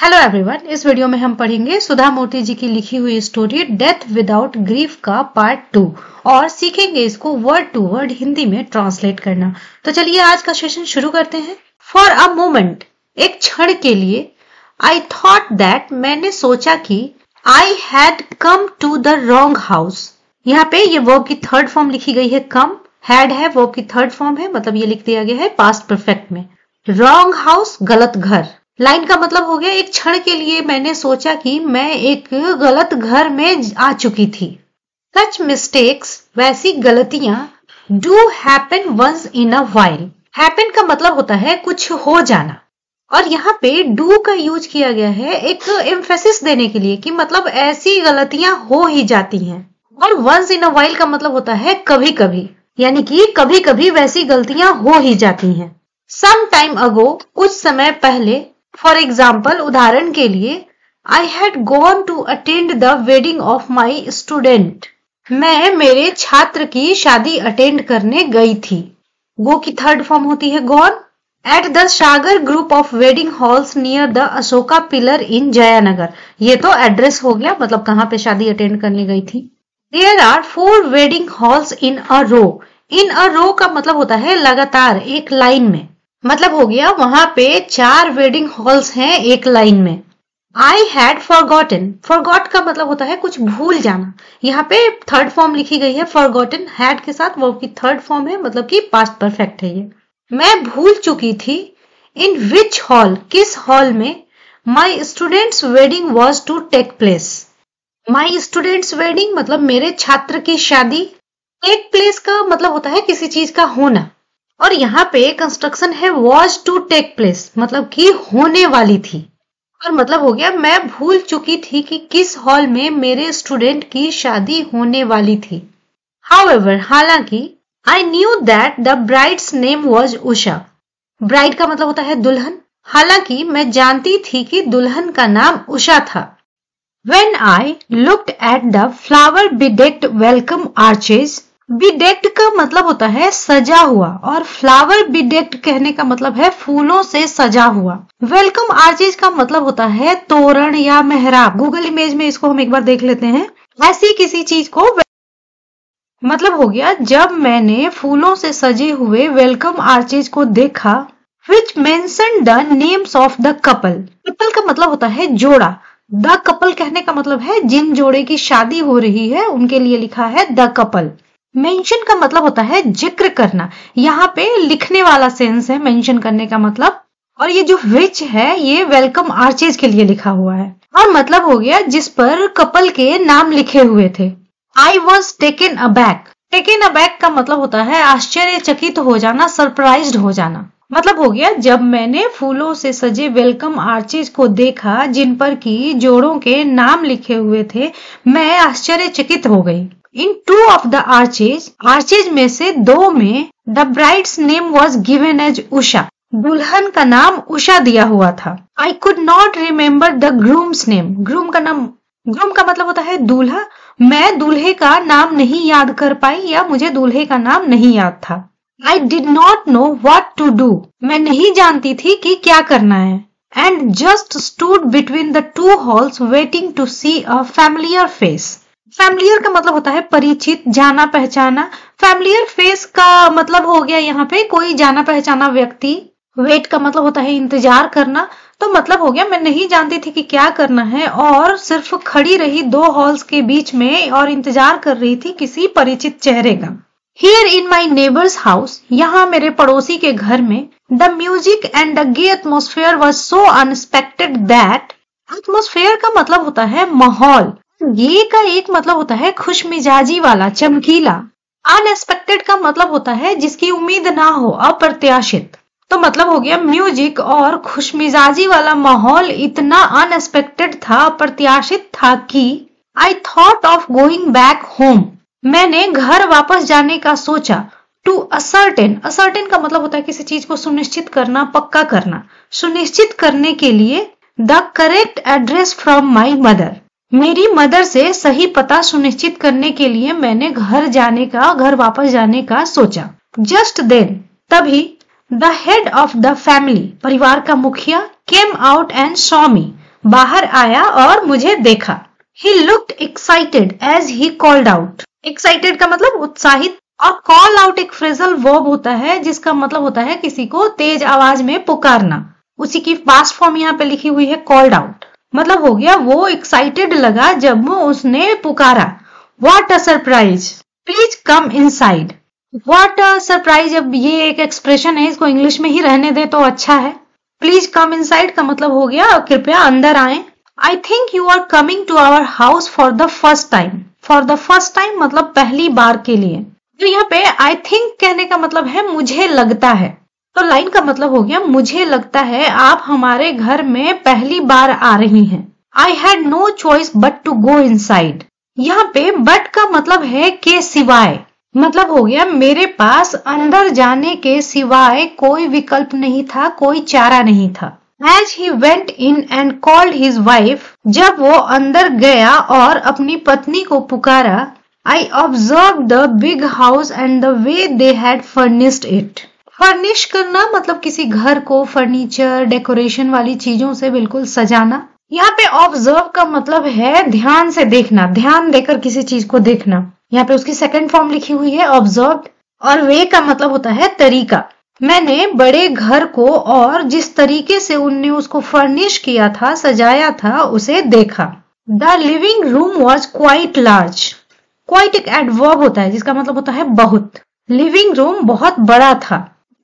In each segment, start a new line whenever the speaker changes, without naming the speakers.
Hello everyone, इस video में हम पढ़ेंगे सुधा मूर्ति जी की लिखी हुई स्टोरी डेथ विदाउट ग्रीफ का पार्ट 2 और सीखेंगे इसको वर्ड टू वर्ड हिंदी में ट्रांसलेट करना। तो चलिए आज का सेशन शुरू करते हैं। फॉर अ मोमेंट, एक क्षण के लिए, आई थॉट दैट, मैंने सोचा कि, I had come to the wrong house. यहाँ पे ये वर्ब की थर्ड फॉर्म लिखी गई है, कम, हैड है वर्ब की थर्ड फॉर्म है, मतलब ये लिख दिया गया है पास्ट परफेक्ट में। रॉन्ग हाउस, गलत घर। लाइन का मतलब हो गया एक क्षण के लिए मैंने सोचा कि मैं एक गलत घर में आ चुकी थी। सच मिस्टेक्स, वैसी गलतियां, do happen once in a while. Happen का मतलब होता है कुछ हो जाना, और यहाँ पे डू का यूज किया गया है एक एम्फेसिस देने के लिए कि मतलब ऐसी गलतियां हो ही जाती हैं। और वंस इन अ वाइल का मतलब होता है कभी कभी, यानी कि कभी कभी वैसी गलतियां हो ही जाती हैं। सम टाइम अगो, कुछ समय पहले। फॉर एग्जाम्पल, उदाहरण के लिए, I had gone to attend the wedding of my student. मैं मेरे छात्र की शादी अटेंड करने गई थी। गो की थर्ड फॉर्म होती है gone. At the Sagar group of wedding halls near the Ashoka pillar in Jayanagar. ये तो एड्रेस हो गया, मतलब कहाँ पे शादी अटेंड करने गई थी। देयर आर 4 वेडिंग हॉल्स इन अ रो। इन अ रो का मतलब होता है लगातार, एक लाइन में, मतलब हो गया वहां पे 4 वेडिंग हॉल्स हैं एक लाइन में। आई हैड फॉरगॉटन, फॉरगॉट का मतलब होता है कुछ भूल जाना। यहाँ पे थर्ड फॉर्म लिखी गई है फॉरगॉटन, हैड के साथ वर्ब की थर्ड फॉर्म है, मतलब कि पास्ट परफेक्ट है ये। मैं भूल चुकी थी। इन विच हॉल, किस हॉल में, my students wedding was to take place. My students wedding मतलब मेरे छात्र की शादी। टेक प्लेस का मतलब होता है किसी चीज का होना, और यहाँ पे कंस्ट्रक्शन है वॉज टू टेक प्लेस, मतलब कि होने वाली थी। और मतलब हो गया मैं भूल चुकी थी कि किस हॉल में मेरे स्टूडेंट की शादी होने वाली थी। हाउएवर, हालांकि, I knew that the bride's name was Usha. Bride का मतलब होता है दुल्हन। हालांकि मैं जानती थी कि दुल्हन का नाम उषा था। When I looked at the flower bedecked welcome arches, bedecked का मतलब होता है सजा हुआ, और फ्लावर bedecked कहने का मतलब है फूलों से सजा हुआ। वेलकम आर्चेज का मतलब होता है तोरण या मेहराब। गूगल इमेज में इसको हम एक बार देख लेते हैं। ऐसी किसी चीज को मतलब हो गया जब मैंने फूलों से सजे हुए वेलकम आर्चेज को देखा, which mentioned the names of the couple। Couple का मतलब होता है जोड़ा। द कपल कहने का मतलब है जिन जोड़े की शादी हो रही है उनके लिए लिखा है द कपल। मेंशन का मतलब होता है जिक्र करना। यहाँ पे लिखने वाला सेंस है मेंशन करने का मतलब, और ये जो विच है ये वेलकम आर्चेज के लिए लिखा हुआ है, और मतलब हो गया जिस पर कपल के नाम लिखे हुए थे। I was taken aback. Taken aback का मतलब होता है आश्चर्यचकित हो जाना, सरप्राइज्ड हो जाना। मतलब हो गया जब मैंने फूलों से सजे वेलकम आर्चेज को देखा जिन पर की जोड़ों के नाम लिखे हुए थे, मैं आश्चर्यचकित हो गई। In 2 of the arches, arches में से 2 में, the bride's name was given as Usha. दुल्हन का नाम उषा दिया हुआ था। I could not remember the groom's name. Groom का मतलब होता है दूल्हा। मैं दूल्हे का नाम नहीं याद कर पाई, या मुझे दूल्हे का नाम नहीं याद था। I did not know what to do। मैं नहीं जानती थी कि क्या करना है। And just stood between the 2 halls waiting to see a familiar face। Familiar का मतलब होता है परिचित, जाना पहचाना। Familiar face का मतलब हो गया यहाँ पे कोई जाना पहचाना व्यक्ति। Wait का मतलब होता है इंतजार करना। तो मतलब हो गया मैं नहीं जानती थी कि क्या करना है, और सिर्फ खड़ी रही 2 हॉल्स के बीच में और इंतजार कर रही थी किसी परिचित चेहरे का। Here in my neighbor's house, यहाँ मेरे पड़ोसी के घर में, the music and the gay atmosphere was so unexpected that। atmosphere का मतलब होता है माहौल। ये का एक मतलब होता है खुशमिजाजी वाला, चमकीला। unexpected का मतलब होता है जिसकी उम्मीद ना हो, अप्रत्याशित। तो मतलब हो गया म्यूजिक और खुशमिजाजी वाला माहौल इतना अनएक्सपेक्टेड था, अप्रत्याशित था कि I thought of going back home। मैंने घर वापस जाने का सोचा। टू असर्टेन, असर्टेन का मतलब होता है किसी चीज को सुनिश्चित करना, पक्का करना। सुनिश्चित करने के लिए the correct address from my mother. मेरी मदर से सही पता सुनिश्चित करने के लिए मैंने घर वापस जाने का सोचा। जस्ट देन, तभी, the head of the family, परिवार का मुखिया, came out and saw me, बाहर आया और मुझे देखा। He looked excited as he called out. Excited का मतलब उत्साहित, और call out एक फ्रेजल वर्ब होता है जिसका मतलब होता है किसी को तेज आवाज में पुकारना। उसी की पास्ट फॉर्म यहाँ पे लिखी हुई है called out, मतलब हो गया वो एक्साइटेड लगा जब उसने पुकारा। What a surprise! Please come inside. What a surprise! अब ये एक एक्सप्रेशन है, इसको इंग्लिश में ही रहने दे तो अच्छा है। Please come inside का मतलब हो गया कृपया अंदर आएं। I think you are coming to our house for the first time. For the first time मतलब पहली बार के लिए। तो यहाँ पे I think कहने का मतलब है मुझे लगता है, तो लाइन का मतलब हो गया मुझे लगता है आप हमारे घर में पहली बार आ रही हैं। I had no choice but to go inside. यहाँ पे but का मतलब है के सिवाय, मतलब हो गया मेरे पास अंदर जाने के सिवाय कोई विकल्प नहीं था, कोई चारा नहीं था। As he went in and called his wife, जब वो अंदर गया और अपनी पत्नी को पुकारा, I observed the big house and the way they had furnished it. Furnish करना मतलब किसी घर को फर्नीचर डेकोरेशन वाली चीजों से बिल्कुल सजाना। यहाँ पे ऑब्जर्व का मतलब है ध्यान से देखना, ध्यान देकर किसी चीज को देखना। यहाँ पे उसकी सेकंड फॉर्म लिखी हुई है ऑब्जर्व्ड, और वे का मतलब होता है तरीका। मैंने बड़े घर को और जिस तरीके से उनने उसको फर्निश किया था, सजाया था, उसे देखा। The living room was quite large. Quite एक एडवर्ब होता है जिसका मतलब होता है बहुत। लिविंग रूम बहुत बड़ा था।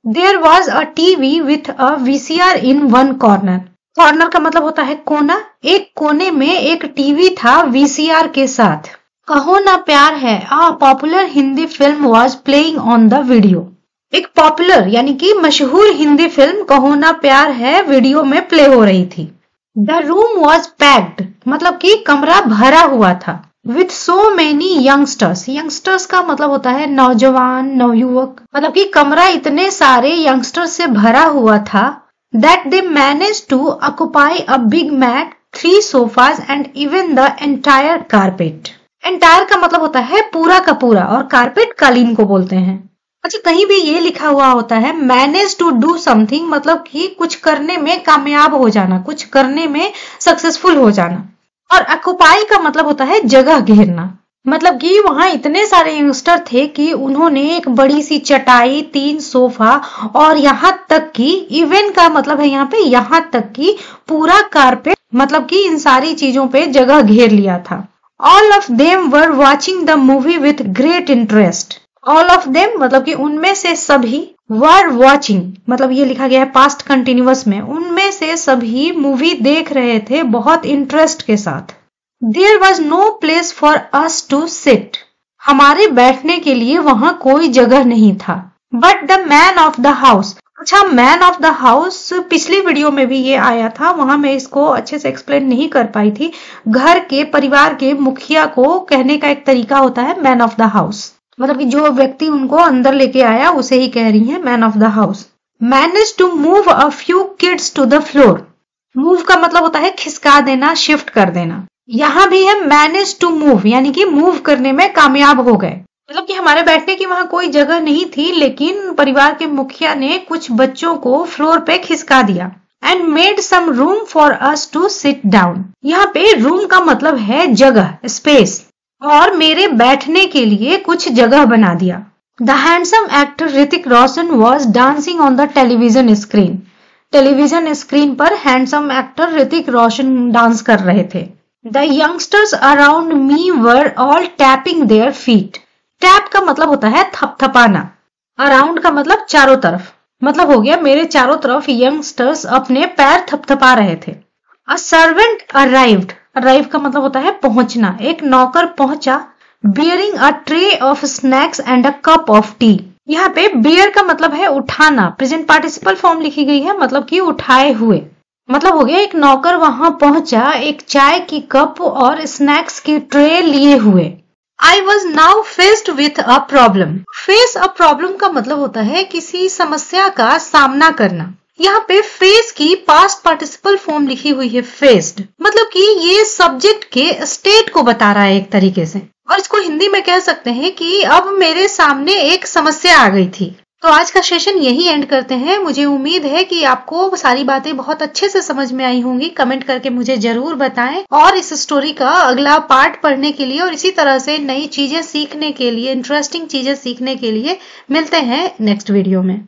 There was a TV with a VCR in one corner. Corner का मतलब होता है कोना। एक कोने में एक टीवी था VCR के साथ। कहो ना प्यार है, a popular Hindi film was playing on the video. एक पॉपुलर यानी कि मशहूर हिंदी फिल्म कहो ना प्यार है वीडियो में प्ले हो रही थी। द रूम वॉज पैक्ड मतलब कि कमरा भरा हुआ था। With so many youngsters. Youngsters का मतलब होता है नौजवान, नवयुवक, मतलब कि कमरा इतने सारे यंगस्टर्स से भरा हुआ था। That they manage to occupy a big mat, 3 sofas and even the entire carpet. Entire का मतलब होता है पूरा का पूरा, और कारपेट कालीन को बोलते हैं। अच्छा, कहीं भी ये लिखा हुआ होता है मैनेज टू डू समथिंग, मतलब कि कुछ करने में कामयाब हो जाना, कुछ करने में सक्सेसफुल हो जाना। और ऑक्युपाई का मतलब होता है जगह घेरना, मतलब कि वहां इतने सारे यंगस्टर थे कि उन्होंने एक बड़ी सी चटाई, 3 सोफा और यहाँ तक कि इवन का मतलब है यहाँ पे यहाँ तक कि पूरा कारपेट, मतलब कि इन सारी चीजों पे जगह घेर लिया था। All of them were watching the movie with great interest. All of them मतलब कि उनमें से सभी, वर वॉचिंग मतलब ये लिखा गया है पास्ट कंटिन्यूअस में, उनमें से सभी मूवी देख रहे थे बहुत इंटरेस्ट के साथ। There was no place for us to sit. हमारे बैठने के लिए वहां कोई जगह नहीं था। But the man of the house. अच्छा, मैन ऑफ द हाउस पिछली वीडियो में भी ये आया था, वहां मैं इसको अच्छे से एक्सप्लेन नहीं कर पाई थी। घर के, परिवार के मुखिया को कहने का एक तरीका होता है मैन ऑफ द हाउस, मतलब कि जो व्यक्ति उनको अंदर लेके आया उसे ही कह रही है man of the house. Manage to move a few kids to the floor. Move का मतलब होता है खिसका देना, शिफ्ट कर देना। यहाँ भी है मैनेज टू मूव, यानी कि मूव करने में कामयाब हो गए, मतलब कि हमारे बैठने की वहां कोई जगह नहीं थी, लेकिन परिवार के मुखिया ने कुछ बच्चों को फ्लोर पे खिसका दिया। And made some room for us to sit down. यहाँ पे रूम का मतलब है जगह, स्पेस, और मेरे बैठने के लिए कुछ जगह बना दिया। The handsome actor Hrithik Roshan was dancing on the television screen. Television screen पर handsome actor Hrithik Roshan dance कर रहे थे। The youngsters around me were all tapping their feet. Tap का मतलब होता है थपथपाना, अराउंड का मतलब चारों तरफ, मतलब हो गया मेरे चारों तरफ यंगस्टर्स अपने पैर थपथपा रहे थे। A servant arrived. अराइव का मतलब होता है पहुंचना। एक नौकर पहुंचा। Bearing a tray of snacks and a cup of T. यहाँ पे बियर का मतलब है उठाना, प्रेजेंट पार्टिसिपल फॉर्म लिखी गई है, मतलब कि उठाए हुए, मतलब हो गया एक नौकर वहां पहुंचा एक चाय की कप और स्नैक्स की ट्रे लिए हुए। I was now faced with a problem. Face a problem का मतलब होता है किसी समस्या का सामना करना। यहाँ पे फेस की पास्ट पार्टिसिपल फॉर्म लिखी हुई है फेस्ड, मतलब कि ये सब्जेक्ट के स्टेट को बता रहा है एक तरीके से, और इसको हिंदी में कह सकते हैं कि अब मेरे सामने एक समस्या आ गई थी। तो आज का सेशन यही एंड करते हैं। मुझे उम्मीद है कि आपको सारी बातें बहुत अच्छे से समझ में आई होंगी। कमेंट करके मुझे जरूर बताएं और इस स्टोरी का अगला पार्ट पढ़ने के लिए और इसी तरह से नई चीजें सीखने के लिए, इंटरेस्टिंग चीजें सीखने के लिए मिलते हैं नेक्स्ट वीडियो में।